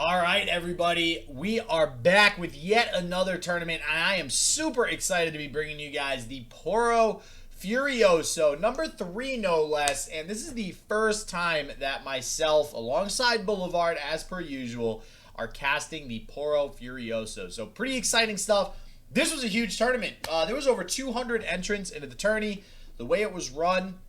All right, everybody, we are back with yet another tournament, and I am super excited to be bringing you guys the Poro Furioso, number 3 no less, and this is the first time that myself, alongside Boulevard, as per usual, are casting the Poro Furioso. So pretty exciting stuff. This was a huge tournament. There was over 200 entrants into the tourney. The way it was run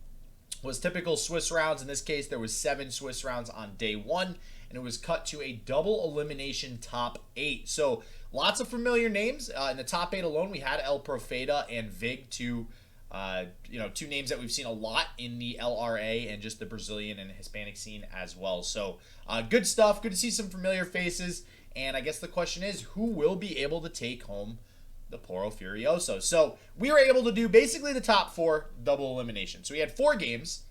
was typical Swiss rounds. In this case, there was 7 Swiss rounds on day 1. And it was cut to a double elimination top 8. So lots of familiar names. In the top 8 alone, we had El Profeta and Vig, two names that we've seen a lot in the LRA and just the Brazilian and Hispanic scene as well. So good stuff. Good to see some familiar faces. And I guess the question is, who will be able to take home the Poro Furioso? So we were able to do basically the top 4 double elimination. So we had 4 games.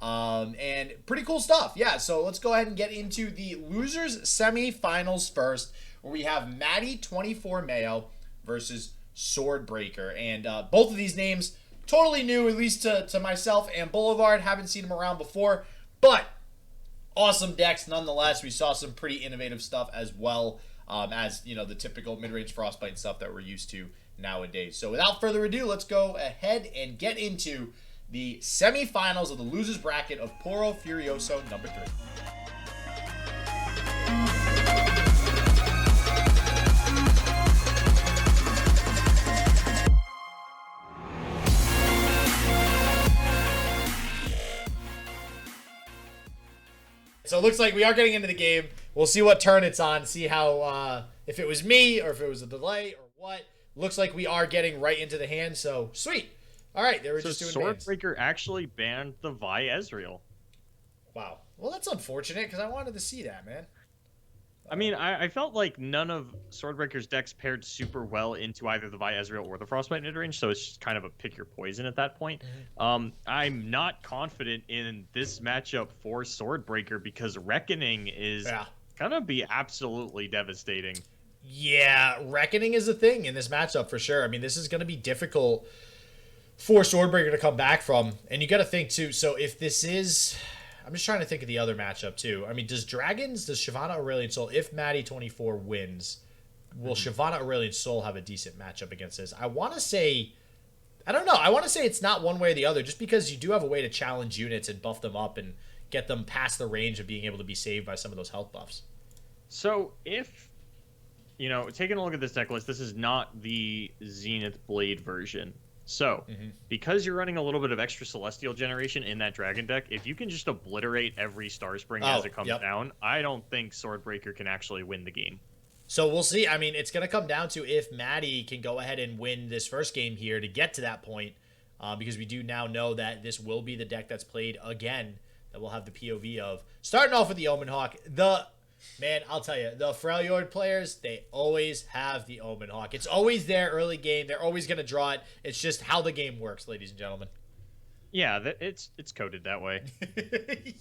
And pretty cool stuff. Yeah, so let's go ahead and get into the losers semifinals first, where we have Mati24Mayo versus Swordbraker. And both of these names totally new, at least to myself and Boulevard. Haven't seen them around before, but awesome decks nonetheless. We saw some pretty innovative stuff as well as, the typical mid-range Frostbite stuff that we're used to nowadays. So without further ado, let's go ahead and get into the semifinals of the losers bracket of Poro Furioso number 3. So it looks like we are getting into the game. We'll see what turn it's on, see how, if it was me or if it was a delay or what. Looks like we are getting right into the hand, so sweet. All right, they were just doing Swordbreaker actually banned the Vi Ezreal. Wow. Well, that's unfortunate because I wanted to see that, man. I mean, I felt like none of Swordbreaker's decks paired super well into either the Vi Ezreal or the Frostbite midrange, so it's just kind of a pick your poison at that point. I'm not confident in this matchup for Swordbreaker because Reckoning is gonna be absolutely devastating. Yeah, Reckoning is a thing in this matchup for sure. I mean, this is going to be difficult for Swordbreaker to come back from. And you got to think, too, so if this is... I'm just trying to think of the other matchup, too. I mean, does Shyvana Aurelion Sol, if Mati24 wins, will Shyvana Aurelion Sol have a decent matchup against this? I want to say... I don't know. I want to say it's not one way or the other, just because you do have a way to challenge units and buff them up and get them past the range of being able to be saved by some of those health buffs. So if... taking a look at this deck list, this is not the Zenith Blade version. So, because you're running a little bit of extra Celestial generation in that Dragon deck, if you can just obliterate every Star Spring as it comes down, I don't think Swordbreaker can actually win the game. So we'll see. I mean, it's going to come down to if Maddie can go ahead and win this first game here to get to that point, because we do now know that this will be the deck that's played again that we'll have the POV of. Starting off with the Omen Hawk, man, I'll tell you, the Freljord players, they always have the Omen Hawk. It's always there early game. They're always going to draw it. It's just how the game works, ladies and gentlemen. Yeah, it's coded that way.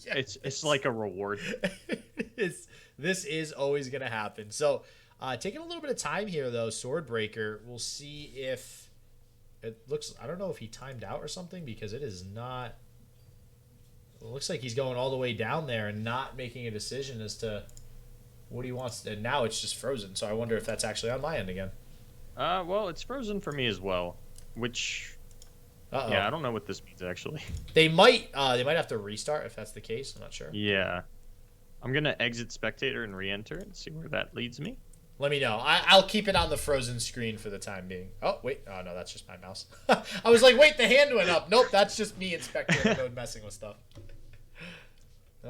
Yes. It's like a reward. This is always going to happen. So, taking a little bit of time here, though, Swordbreaker, we'll see if it looks... I don't know if he timed out or something, because it is not... It looks like he's going all the way down there and not making a decision as to... what he wants, and now it's just frozen. So I wonder if that's actually on my end again. Well, it's frozen for me as well, which, yeah, I don't know what this means actually. They might have to restart if that's the case. I'm not sure. Yeah, I'm gonna exit spectator and re-enter and see where that leads me. Let me know. I'll keep it on the frozen screen for the time being. Oh wait, oh no, that's just my mouse. I was like, wait, the hand went up. Nope, that's just me in spectator mode messing with stuff.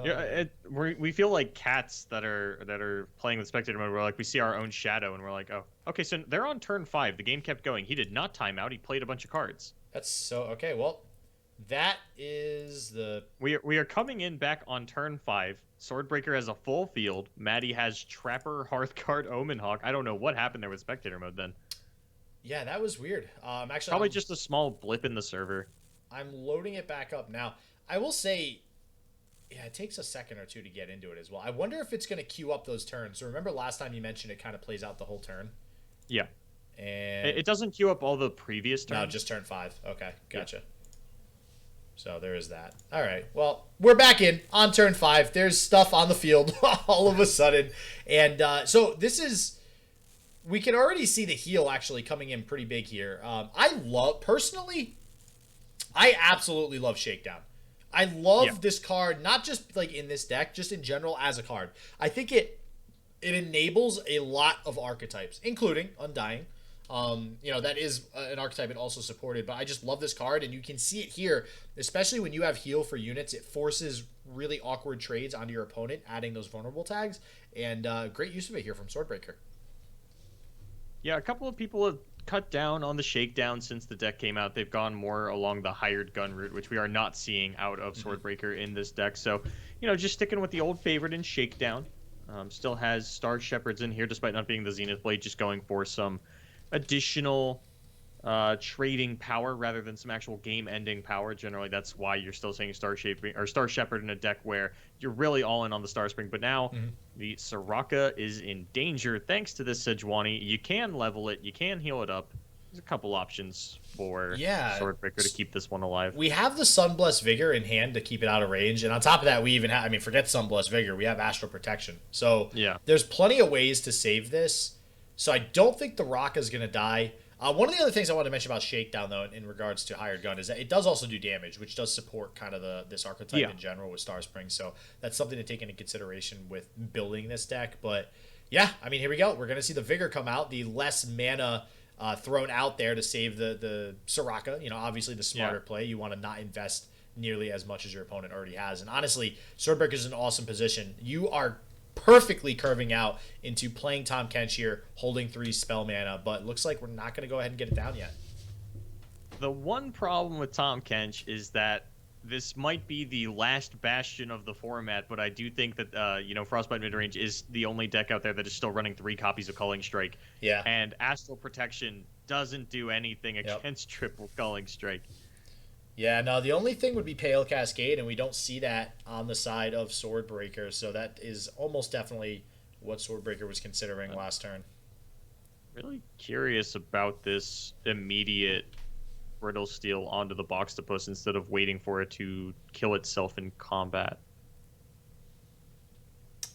Yeah, we feel like cats that are playing with spectator mode. We're like, we see our own shadow, and we're like, oh, okay. So they're on turn 5. The game kept going. He did not time out. He played a bunch of cards. That's so okay. Well, that is the we are coming in back on turn 5. Swordbreaker has a full field. Maddie has Trapper, Hearthguard, Omen Hawk. I don't know what happened there with spectator mode then. Yeah, that was weird. Actually, probably just a small blip in the server. I'm loading it back up now. I will say. Yeah, it takes a second or two to get into it as well. I wonder if it's going to queue up those turns. So remember last time you mentioned it kind of plays out the whole turn? Yeah. And it doesn't queue up all the previous turns? No, just turn 5. Okay, gotcha. So there is that. All right. Well, we're back in on turn 5. There's stuff on the field all of a sudden. And so this is... We can already see the heal actually coming in pretty big here. Personally, I absolutely love Shakedown. I love this card, not just like in this deck, just in general as a card. I think it enables a lot of archetypes, including Undying. That is an archetype it also supported, but I just love this card, and you can see it here, especially when you have heal for units. It forces really awkward trades onto your opponent, adding those vulnerable tags, and great use of it here from Swordbreaker. Yeah, a couple of people have cut down on the Shakedown since the deck came out. They've gone more along the hired gun route, which we are not seeing out of Swordbreaker in this deck. So, just sticking with the old favorite in Shakedown. Still has Star Shepherds in here, despite not being the Zenith Blade, just going for some additional trading power rather than some actual game-ending power. Generally, that's why you're still seeing Star Shepherd in a deck where you're really all in on the Star Spring. But now the Soraka is in danger thanks to this Sejuani. You can level it, you can heal it up. There's a couple options for Swordbreaker to keep this one alive. We have the Sunblessed Vigor in hand to keep it out of range, and on top of that, we even have, forget Sunblessed Vigor, we have Astral Protection. So there's plenty of ways to save this. So I don't think the Raka is going to die. One of the other things I want to mention about Shakedown, though, in regards to Hired Gun, is that it does also do damage, which does support kind of this archetype in general with Star Spring. So that's something to take into consideration with building this deck. But yeah, here we go. We're going to see the Vigor come out, the less mana thrown out there to save the Soraka. Obviously the smarter play. You want to not invest nearly as much as your opponent already has. And honestly, Swordbreaker is in an awesome position. You are perfectly curving out into playing Tahm Kench here, holding 3 spell mana, but looks like we're not going to go ahead and get it down yet. The one problem with Tahm Kench is that this might be the last bastion of the format, but I do think that Frostbite Midrange is the only deck out there that is still running 3 copies of Culling Strike. Yeah. And Astral Protection doesn't do anything against triple Culling Strike. Yeah, no, the only thing would be Pale Cascade, and we don't see that on the side of Swordbreaker, so that is almost definitely what Swordbreaker was considering last turn. Really curious about this immediate Brittle Steel onto the Boxtopus instead of waiting for it to kill itself in combat.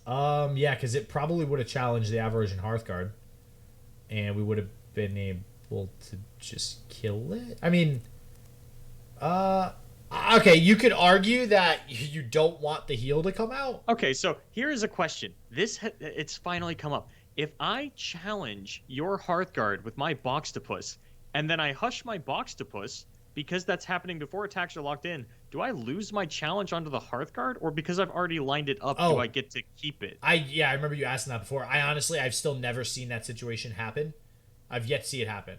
Yeah, because it probably would have challenged the Averrosion Hearthguard, and we would have been able to just kill it. Okay, you could argue that you don't want the heal to come out. Okay, so here is a question. It's finally come up. If I challenge your Hearthguard with my Boxtopus, and then I hush my Boxtopus, because that's happening before attacks are locked in, do I lose my challenge onto the Hearthguard, or because I've already lined it up, do I get to keep it? I remember you asking that before. I've still never seen that situation happen. I've yet to see it happen.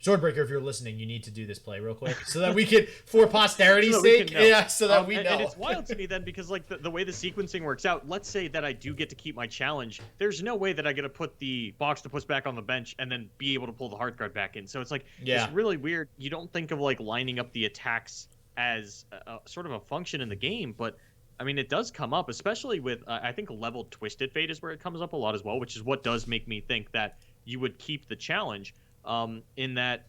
Swordbreaker, if you're listening, you need to do this play real quick so that we can, for posterity's sake, so that we know. And it's wild to me then because like the way the sequencing works out, let's say that I do get to keep my challenge. There's no way that I get to put the Boxtopus back on the bench and then be able to pull the Hearthguard back in. So it's like, it's really weird. You don't think of like lining up the attacks as sort of a function in the game, but it does come up, especially with, I think leveled Twisted Fate is where it comes up a lot as well, which is what does make me think that you would keep the challenge. In that,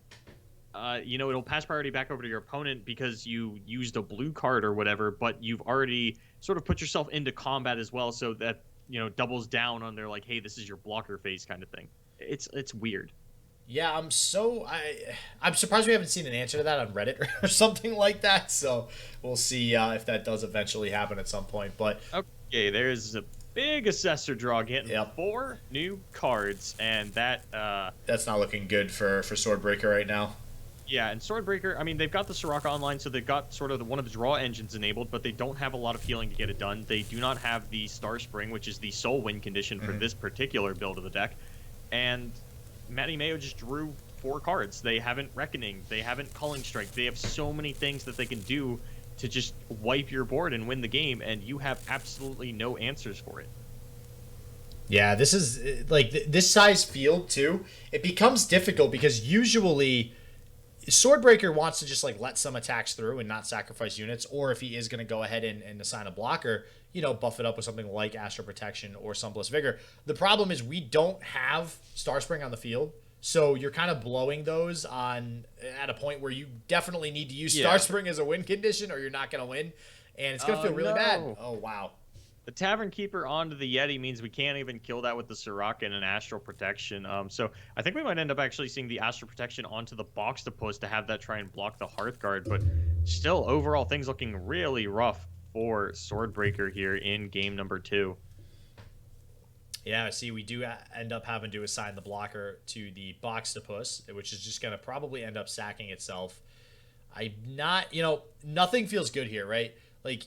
it'll pass priority back over to your opponent because you used a blue card or whatever, but you've already sort of put yourself into combat as well, so that, doubles down on their, like, hey, this is your blocker phase kind of thing. It's weird. Yeah, I'm surprised we haven't seen an answer to that on Reddit or something like that, so we'll see if that does eventually happen at some point, but... Okay, there's a big Assessor draw getting 4 new cards, and that's not looking good for Swordbreaker right now. Yeah, and Swordbreaker, they've got the Soraka online, so they've got sort of one of the draw engines enabled, but they don't have a lot of healing to get it done. They do not have the Star Spring, which is the sole win condition for this particular build of the deck. And Mati24Mayo just drew 4 cards. They haven't Reckoning, they haven't Culling Strike. They have so many things that they can do to just wipe your board and win the game, and you have absolutely no answers for it. Yeah, this is, like, this size field, too, it becomes difficult because usually Swordbreaker wants to just, like, let some attacks through and not sacrifice units, or if he is going to go ahead and assign a blocker, buff it up with something like Astral Protection or Sunblessed Vigor. The problem is we don't have Star Spring on the field, So you're kind of blowing those at a point where you definitely need to use Star Spring as a win condition, or you're not going to win, and it's going to feel really bad. Oh wow. The Tavern Keeper onto the Yeti means we can't even kill that with the Soraka and an Astral Protection. So I think we might end up actually seeing the Astral Protection onto the Box-to-Post to have that try and block the Hearthguard. But still, overall, things looking really rough for Swordbreaker here in game number 2. Yeah, see, we do end up having to assign the blocker to the Box-to-Post, which is just going to probably end up sacking itself. Nothing feels good here, right? Like,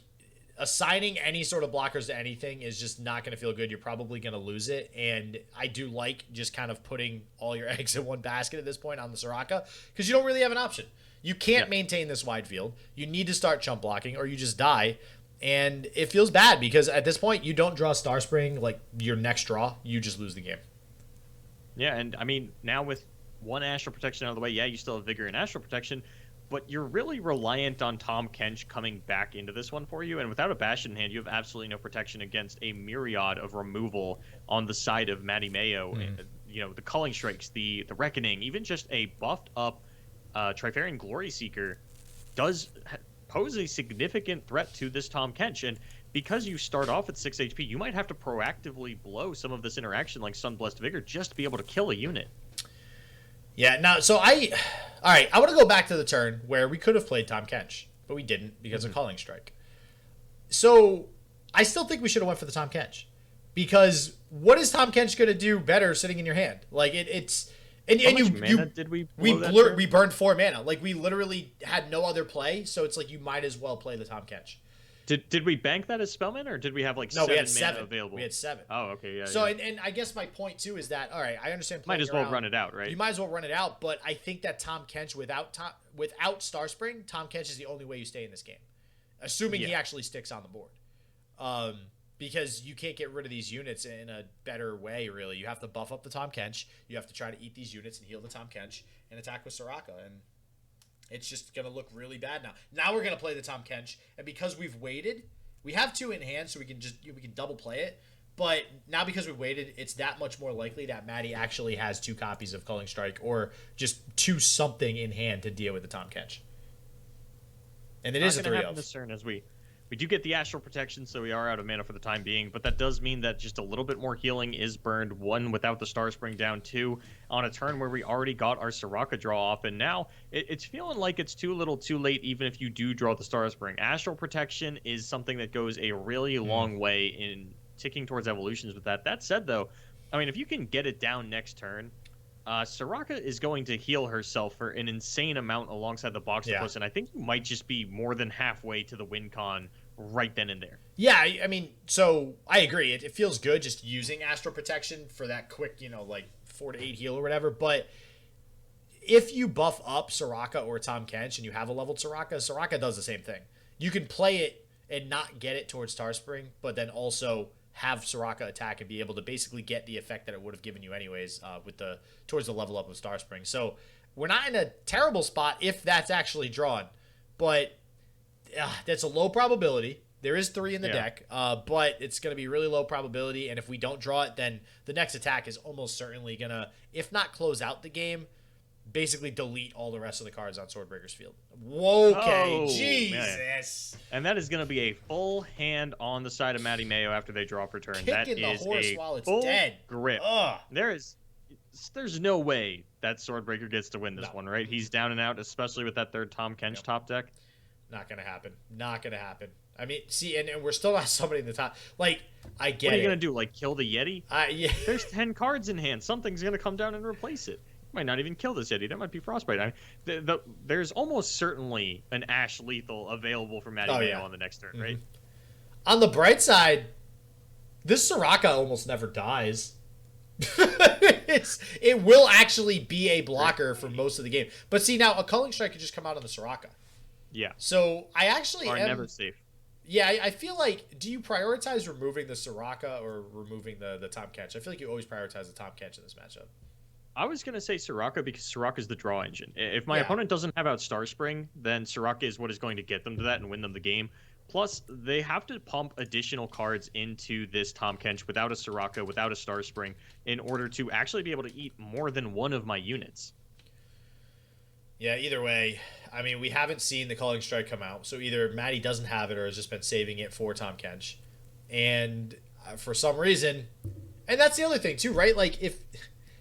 assigning any sort of blockers to anything is just not going to feel good. You're probably going to lose it. And I do like just kind of putting all your eggs in one basket at this point on the Soraka, because you don't really have an option. You can't maintain this wide field. You need to start chump blocking or you just die. And it feels bad because at this point, you don't draw Star Spring like your next draw. You just lose the game. Yeah, and I mean, now with one Astral Protection out of the way, yeah, you still have Vigor and Astral Protection, but you're really reliant on Tahm Kench coming back into this one for you. And without a Bastion in hand, you have absolutely no protection against a myriad of removal on the side of Mati24Mayo. And, the Culling Strikes, the Reckoning, even just a buffed up Trifarian Glory Seeker does pose a significant threat to this Tahm Kench. And because you start off at 6 HP, you might have to proactively blow some of this interaction like Sunblessed Vigor just to be able to kill a unit. Yeah, now, I want to go back to the turn where we could have played Tahm Kench, but we didn't because of Culling Strike. So I still think we should have went for the Tahm Kench, because what is Tahm Kench going to do better sitting in your hand? Like it's and How and much you mana did we blow that turn? we burned 4 mana. Like we literally had no other play, so it's like you might as well play the Tahm Kench. Did we bank that as Spellman, or did we have like no, 7 we had mana 7 available? We had 7. Oh, okay, yeah. So yeah. And I guess my point too is that, all right, I understand. Might as well run it out, right? You might as well run it out, but I think that Tahm Kench without Star Spring, Tahm Kench is the only way you stay in this game, assuming he actually sticks on the board. Because you can't get rid of these units in a better way, really. You have to buff up the Tahm Kench. You have to try to eat these units and heal the Tahm Kench and attack with Soraka. And it's just going to look really bad now. Now we're going to play the Tahm Kench. And because we've waited, we have 2 in hand, so we can double play it. But now because we waited, it's that much more likely that Maddie actually has 2 copies of Culling Strike or just 2 something in hand to deal with the Tahm Kench. And it is a 3 of. This turn as we do get the Astral Protection, so we are out of mana for the time being, but that does mean that just a little bit more healing is burned. 1, without the Star Spring down. 2, on a turn where we already got our Soraka draw off, and now it's feeling like it's too little too late even if you do draw the Star Spring. Astral Protection is something that goes a really long way in ticking towards evolutions with that. That said, though, I mean, if you can get it down next turn, Soraka is going to heal herself for an insane amount alongside the Box-to-Post, and I think you might just be more than halfway to the win con right then and there. Yeah, I mean, so I agree. It feels good just using Astral Protection for that quick, like 4 to 8 heal or whatever, but if you buff up Soraka or Tahm Kench and you have a leveled Soraka does the same thing. You can play it and not get it towards Star Spring, but then also have Soraka attack and be able to basically get the effect that it would have given you anyways towards the level up of Star Spring. So we're not in a terrible spot if that's actually drawn, but that's a low probability. There is 3 in the deck, but it's going to be really low probability, and if we don't draw it, then the next attack is almost certainly going to, if not close out the game, basically delete all the rest of the cards on Swordbreaker's field. Okay, Jesus. Man. And that is going to be a full hand on the side of Mati24Mayo after they draw for turn. Kicking that the is horse a while it's full dead. Grip. Ugh. There's no way that Swordbreaker gets to win this one, right? He's down and out, especially with that third Tahm Kench top deck. Not going to happen. Not going to happen. I mean, see, and we're still not somebody in the top. Like, I get it. What are you going to do, like kill the Yeti? Yeah. There's 10 cards in hand. Something's going to come down and replace it. Might not even kill this Yeti. That might be Frostbite. I mean, there's almost certainly an Ash Lethal available for Mati24Mayo on the next turn, right? On the bright side, this Soraka almost never dies. It will actually be a blocker for most of the game. But see, now a Culling Strike could just come out on the Soraka. Yeah. So I actually am never safe. Yeah, I feel like, do you prioritize removing the Soraka or removing the Tahm Kench? I feel like you always prioritize the Tahm Kench in this matchup. I was going to say Soraka because Soraka is the draw engine. If my opponent doesn't have out Star Spring, then Soraka is what is going to get them to that and win them the game. Plus, they have to pump additional cards into this Tahm Kench without a Soraka, without a Star Spring, in order to actually be able to eat more than one of my units. Yeah, either way, I mean, we haven't seen the Culling Strike come out, so either Matty doesn't have it or has just been saving it for Tahm Kench. And for some reason, and that's the other thing too, right? Like, if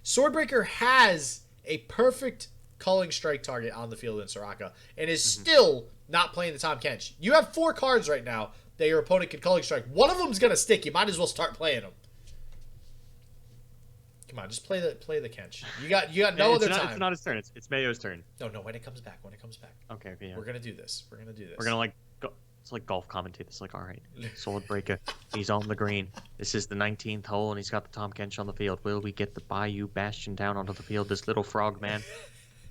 Swordbreaker has a perfect Culling Strike target on the field in Soraka and is still not playing the Tahm Kench, you have 4 cards right now that your opponent can Culling Strike. One of them's going to stick. You might as well start playing them. Come on, just play the Kench. You got no other time. It's not his turn. It's Mayo's turn. No, when it comes back. Okay, yeah. We're gonna do this. We're gonna like go, it's like golf commentate. It's like, all right, Swordbreaker, he's on the green. This is the 19th hole, and he's got the Tahm Kench on the field. Will we get the Bayou Bastion down onto the field? This little frog man,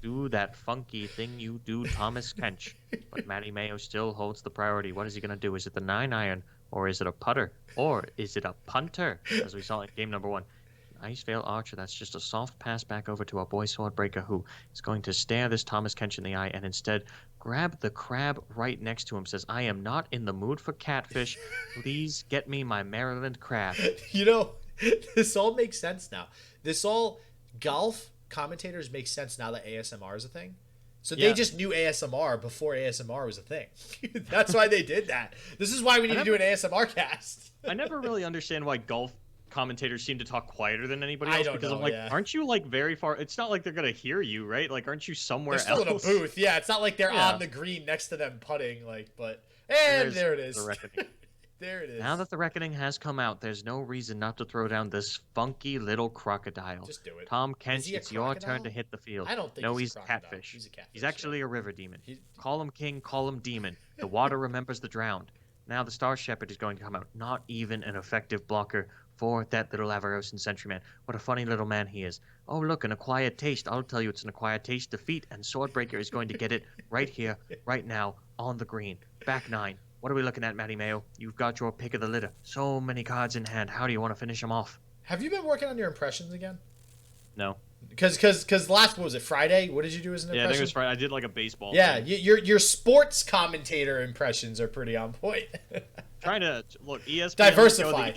do that funky thing you do, Thomas Kench. But Matty Mayo still holds the priority. What is he gonna do? Is it the 9-iron, or is it a putter, or is it a punter, as we saw in game number 1? Icevale Archer, that's just a soft pass back over to our boy Swordbreaker, who is going to stare this Thomas Kench in the eye and instead grab the crab right next to him. Says, I am not in the mood for catfish. Please get me my Maryland crab. You know, this all makes sense now. Golf commentators make sense now that ASMR is a thing. So they just knew ASMR before ASMR was a thing. That's why they did that. This is why we need to do an ASMR cast. I never really understand why golf commentators seem to talk quieter than anybody else, because I'm like, aren't you like very far? It's not like they're gonna hear you, right? Like, aren't you somewhere they're still else? in a booth. Yeah, it's not like they're on the green next to them putting. Like, but there it is. The reckoning. There it is. Now that the reckoning has come out, there's no reason not to throw down this funky little crocodile. Just do it. Tahm Kench, it's your turn to hit the field. I don't think he's a catfish. He's a catfish. He's actually a river demon. Call him king, call him demon. The water remembers the drowned. Now the Star Shepherd is going to come out. Not even an effective blocker for that little Avarosan Sentryman. What a funny little man he is. Oh, look, an acquired taste. I'll tell you it's an acquired taste defeat, and Swordbreaker is going to get it right here, right now, on the green. Back 9. What are we looking at, Matty Mayo? You've got your pick of the litter. So many cards in hand. How do you want to finish them off? Have you been working on your impressions again? No. Because last, what was it, Friday? What did you do as an impression? Yeah, I think it was Friday. I did like a baseball thing. Your sports commentator impressions are pretty on point. Trying to look, ESPN diversify.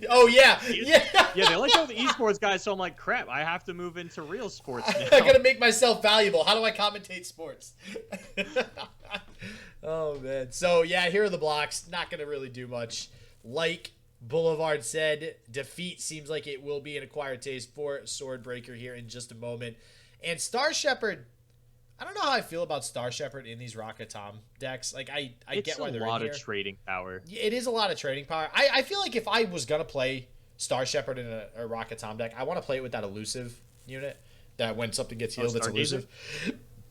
Oh yeah. Yeah, they like all the esports guys, so I'm like, crap, I have to move into real sports now. I gotta make myself valuable. How do I commentate sports? Oh man. So yeah, here are the blocks. Not gonna really do much. Like Boulevard said, defeat seems like it will be an acquired taste for Swordbreaker here in just a moment. And Star Shepherd, I don't know how I feel about Star Shepherd in these Rocket Tom decks. Like, I get why they're in here. It's a lot of trading power. It is a lot of trading power. I feel like if I was going to play Star Shepherd in a Rocket Tom deck, I want to play it with that elusive unit that when something gets healed, it's elusive.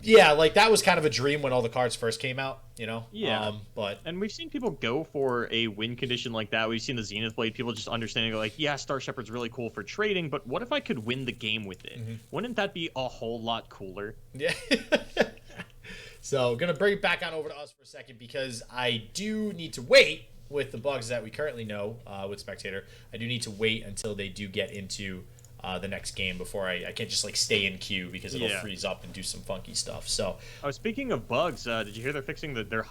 Yeah, like that was kind of a dream when all the cards first came out, you know? Yeah. But and we've seen people go for a win condition like that. We've seen the Zenith Blade, people just understanding, like, yeah, Star Shepherd's really cool for trading, but what if I could win the game with it? Wouldn't that be a whole lot cooler? Yeah. So, gonna bring it back on over to us for a second because I do need to wait with the bugs that we currently know with Spectator. I do need to wait until they do get into the next game before I can't just like stay in queue because it'll freeze up and do some funky stuff. So, speaking of bugs, did you hear they're fixing they're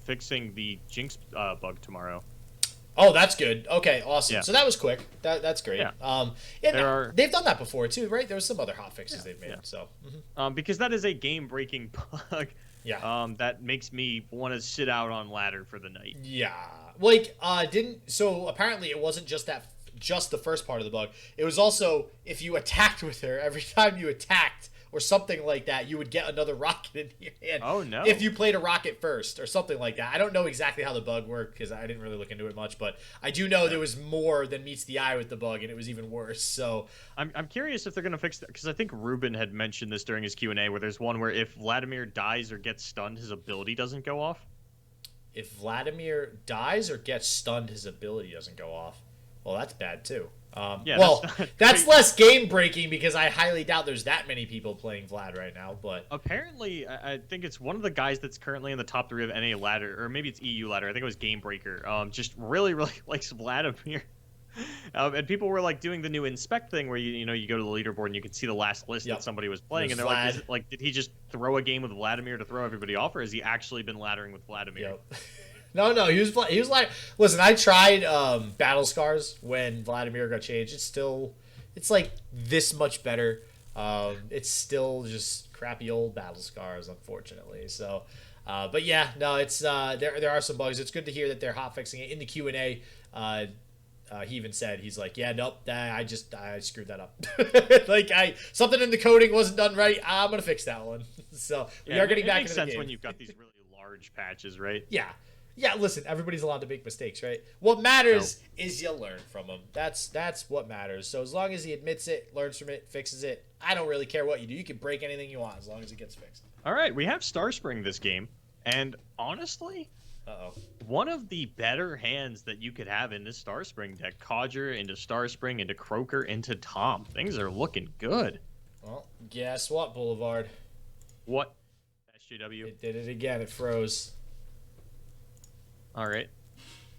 fixing the Jinx bug tomorrow? Oh, that's good. Okay, awesome. Yeah. So that was quick. That's great. Yeah. They've done that before too, right? There was some other hot fixes they've made. So, because that is a game-breaking bug. Yeah. That makes me want to sit out on ladder for the night. Yeah. Like, so apparently it wasn't just the first part of the bug. It was also if you attacked with her, every time you attacked or something like that, you would get another rocket in your hand. Oh, no. If you played a rocket first or something like that. I don't know exactly how the bug worked because I didn't really look into it much, but I do know there was more than meets the eye with the bug, and it was even worse. So I'm curious if they're going to fix that, because I think Ruben had mentioned this during his Q&A, where there's one where if Vladimir dies or gets stunned, his ability doesn't go off. If Vladimir dies or gets stunned, his ability doesn't go off. Well, that's bad too. That's less game breaking because I highly doubt there's that many people playing Vlad right now. But apparently, I think it's one of the guys that's currently in the top 3 of NA ladder, or maybe it's EU ladder. I think it was Game Breaker. Just really likes Vladimir. And people were like doing the new inspect thing where you go to the leaderboard and you can see the last list that somebody was playing, and they're like, did he just throw a game with Vladimir to throw everybody off, or has he actually been laddering with Vladimir? Yep. No, he was like, listen, I tried Battle Scars when Vladimir got changed. It's like this much better. It's still just crappy old Battle Scars, unfortunately. So, but yeah, no, it's there are some bugs. It's good to hear that they're hot fixing it in the Q&A. He even said, he's like, yeah, nope, I screwed that up. Like something in the coding wasn't done right. I'm gonna fix that one. So we are getting back into the game. It makes sense when you've got these really large patches, right? Yeah, listen, everybody's allowed to make mistakes, right? What matters is you learn from them. That's what matters. So as long as he admits it, learns from it, fixes it, I don't really care what you do. You can break anything you want as long as it gets fixed. All right, we have Star Spring this game, and honestly, one of the better hands that you could have in this Star Spring deck, Codger into Star Spring into Croaker into Tom. Things are looking good. Well, guess what, Boulevard? What? SJW? It did it again. It froze. All right.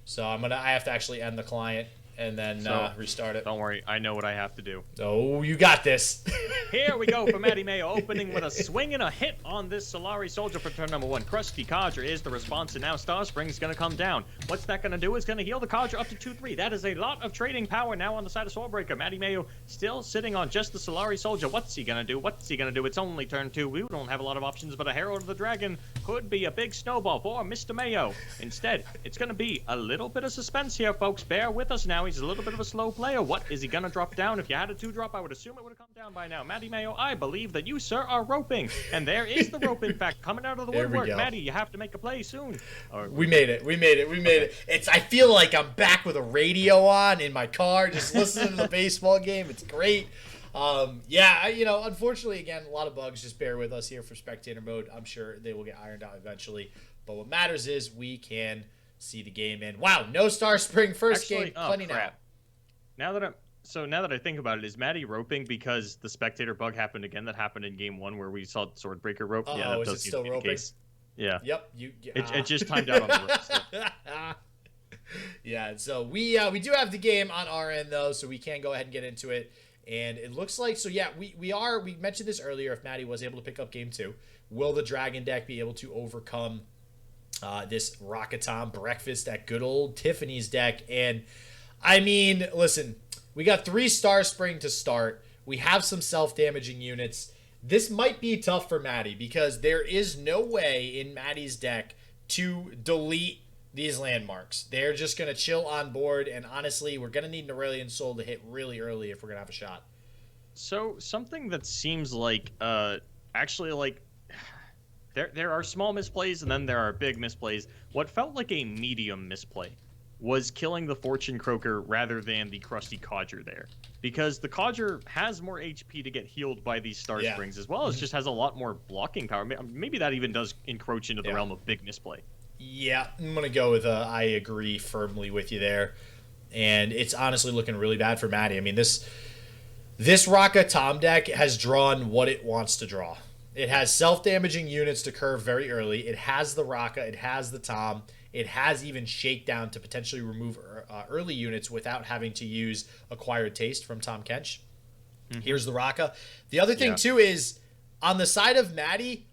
So I have to actually end the client and then restart it. Don't worry, I know what I have to do. Oh, you got this. Here we go for Mati24Mayo, opening with a swing and a hit on this Solari Soldier for turn number 1. Crusty Codger is the response, and now Star Spring is going to come down. What's that going to do? It's going to heal the Codger up to 2-3. That is a lot of trading power now on the side of Swordbraker. Mati24Mayo still sitting on just the Solari Soldier. What's he going to do? What's he going to do? It's only turn 2. We don't have a lot of options, but a Herald of the Dragon could be a big snowball for Mr. Mayo. Instead, it's going to be a little bit of suspense here, folks. Bear with us now. He's a little bit of a slow player. What is he going to drop down? If you had a 2-drop, I would assume it would have come down by now. Mati24Mayo, I believe that you, sir, are roping. And there is the rope, in fact, coming out of the woodwork. Matty, you have to make a play soon. We made it. I feel like I'm back with a radio on in my car, just listening to the baseball game. It's great. Unfortunately, again, a lot of bugs. Just bear with us here for spectator mode. I'm sure they will get ironed out eventually. But what matters is we can see the game in. Wow, no Star Spring first game. Plenty now. Now that I think about it, is Matty roping because the spectator bug happened again? That happened in game 1 where we saw Swordbreaker rope. Yeah, that does seem to be the case. Yeah. Yep. It just timed out on the rope. So. Yeah. So we do have the game on our end though, so we can go ahead and get into it. And it looks like we mentioned this earlier. If Matty was able to pick up game 2, will the Dragon deck be able to overcome this Rockatom breakfast at good old Tiffany's deck? And I mean, listen, we got 3 Star Spring to start. We have some self-damaging units. This might be tough for Matty because there is no way in Matty's deck to delete these landmarks. They're just going to chill on board, and honestly, we're going to need an Aurelian Soul to hit really early if we're going to have a shot. So, something that seems like, actually, like, there are small misplays, and then there are big misplays. What felt like a medium misplay was killing the Fortune Croaker rather than the Crusty Codger there. Because the Codger has more HP to get healed by these Star Springs, as well as just has a lot more blocking power. Maybe that even does encroach into the realm of big misplay. Yeah, I'm going to go with I agree firmly with you there. And it's honestly looking really bad for Matty. I mean, this Raka Tom deck has drawn what it wants to draw. It has self-damaging units to curve very early. It has the Raka. It has the Tom. It has even Shakedown to potentially remove early units without having to use Acquired Taste from Tom Kench. Mm-hmm. Here's the Raka. The other thing, too, is on the side of Matty,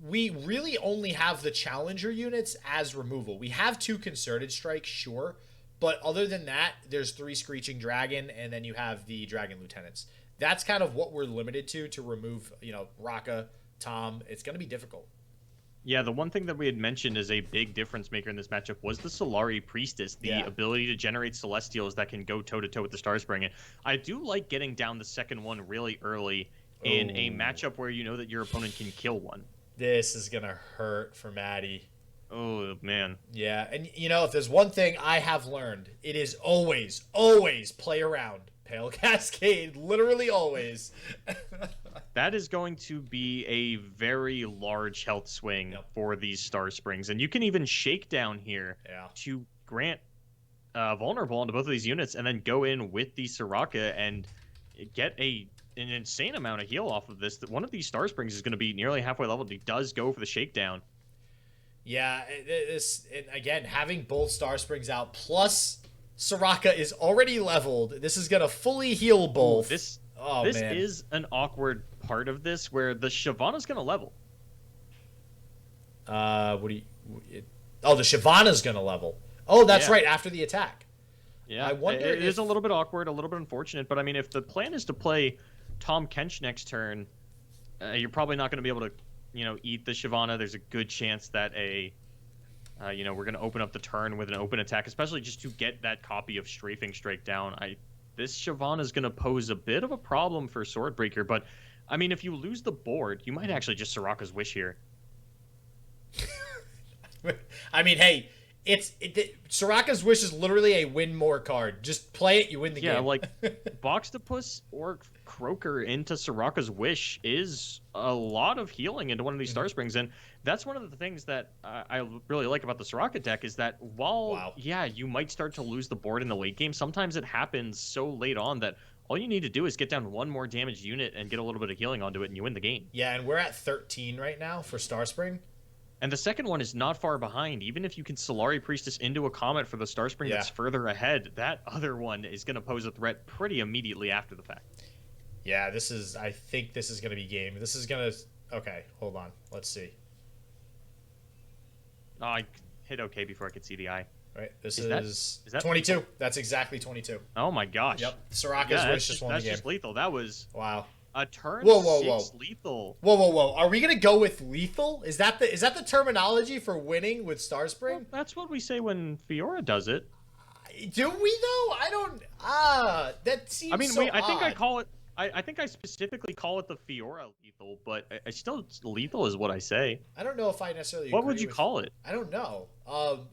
we really only have the Challenger units as removal. We have 2 Concerted Strikes, sure, but other than that, there's 3 Screeching Dragon, and then you have the Dragon Lieutenants. That's kind of what we're limited to remove, Raka, Tom. It's going to be difficult. Yeah, the one thing that we had mentioned as a big difference maker in this matchup was the Solari Priestess, the ability to generate Celestials that can go toe-to-toe with the Star Spring. And I do like getting down the second one really early in a matchup where you know that your opponent can kill one. This is going to hurt for Matty. Oh, man. Yeah, and if there's one thing I have learned, it is always, always play around. Pale Cascade, literally always. That is going to be a very large health swing for these Star Springs. And you can even shake down here to grant vulnerable onto both of these units and then go in with the Soraka and get an insane amount of heal off of this. One of these Star Springs is going to be nearly halfway leveled. He does go for the shakedown. Yeah, and again, having both Star Springs out plus Soraka is already leveled. This is going to fully heal both. This is an awkward part of this where the Shyvana's going to level. Oh, the Shyvana's going to level. Oh, that's Yeah. right, after the attack. Yeah, I wonder it if... is a little bit awkward, a little bit unfortunate, but I mean, if the plan is to play Tom Kench next turn, you're probably not going to be able to, eat the Shyvana. There's a good chance that we're going to open up the turn with an open attack, especially just to get that copy of Strafing Strike down. This Shyvana is going to pose a bit of a problem for Swordbreaker, but I mean, if you lose the board, you might actually just Soraka's Wish here. I mean, hey, Soraka's Wish is literally a win more card. Just play it, you win the game. Yeah, like Boxtopus or Croaker into Soraka's Wish is a lot of healing into one of these Star Springs, and that's one of the things that I really like about the Soraka deck is that while, yeah, you might start to lose the board in the late game, sometimes it happens so late on that all you need to do is get down one more damaged unit and get a little bit of healing onto it, and you win the game. Yeah, and we're at 13 right now for Star Spring. And the second one is not far behind. Even if you can Solari Priestess into a Comet for the Star Spring that's further ahead, that other one is going to pose a threat pretty immediately after the fact. Yeah, I think this is going to be game. This is going to... Okay, hold on. Let's see. Oh, I hit OK before I could see the eye. Right, this is that 22. Lethal? That's exactly 22. Oh my gosh. Yep, Soraka's Wish just won the game. That's just lethal. That was... Wow. A turn six lethal. Whoa. Are we going to go with lethal? Is that the terminology for winning with Star Spring? Well, that's what we say when Fiora does it. Do we though? I don't... that seems I think I call it... I think I specifically call it the Fiora lethal, but I still... Lethal is what I say. I don't know if I necessarily What would you call it? I don't know.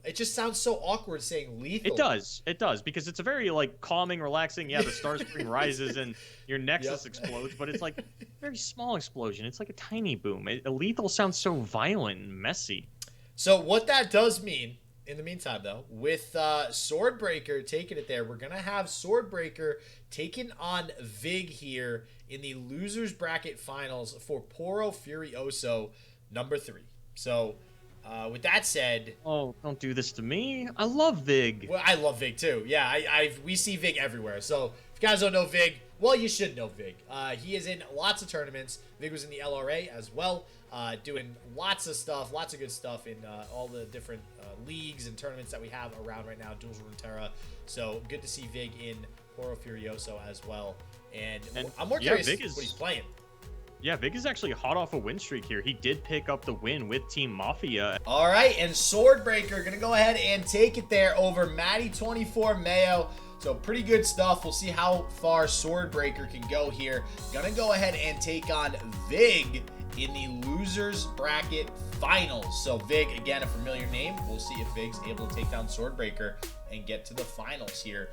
It just sounds so awkward saying lethal. It does, because it's a very, like, calming, relaxing, yeah, the Star Spring rises and your Nexus explodes, but it's, like, a very small explosion. It's like a tiny boom. Lethal sounds so violent and messy. So what that does mean... In the meantime, though, with Swordbreaker taking it there, we're going to have Swordbreaker taking on Vig here in the Losers Bracket Finals for Poro Furioso number 3. So, with that said... Oh, don't do this to me. I love Vig. Well, I love Vig, too. Yeah, we see Vig everywhere. So, if you guys don't know Vig, well, you should know Vig. He is in lots of tournaments. Vig was in the LRA as well, doing lots of stuff, lots of good stuff in all the different leagues and tournaments that we have around right now, Duels Runeterra. So good to see Vig in Poro Furioso as well. And I'm more curious what he's playing. Yeah, Vig is actually hot off a win streak here. He did pick up the win with Team Mafia. All right, and Swordbreaker going to go ahead and take it there over Mati24Mayo. So pretty good stuff. We'll see how far Swordbreaker can go here. Gonna go ahead and take on Vig in the Losers Bracket Finals. So Vig, again, a familiar name. We'll see if Vig's able to take down Swordbreaker and get to the finals here.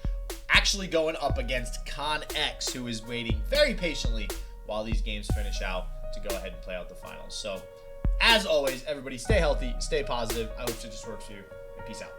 Actually going up against Con X, who is waiting very patiently while these games finish out to go ahead and play out the finals. So, as always, everybody stay healthy, stay positive. I hope it just works for you. And peace out.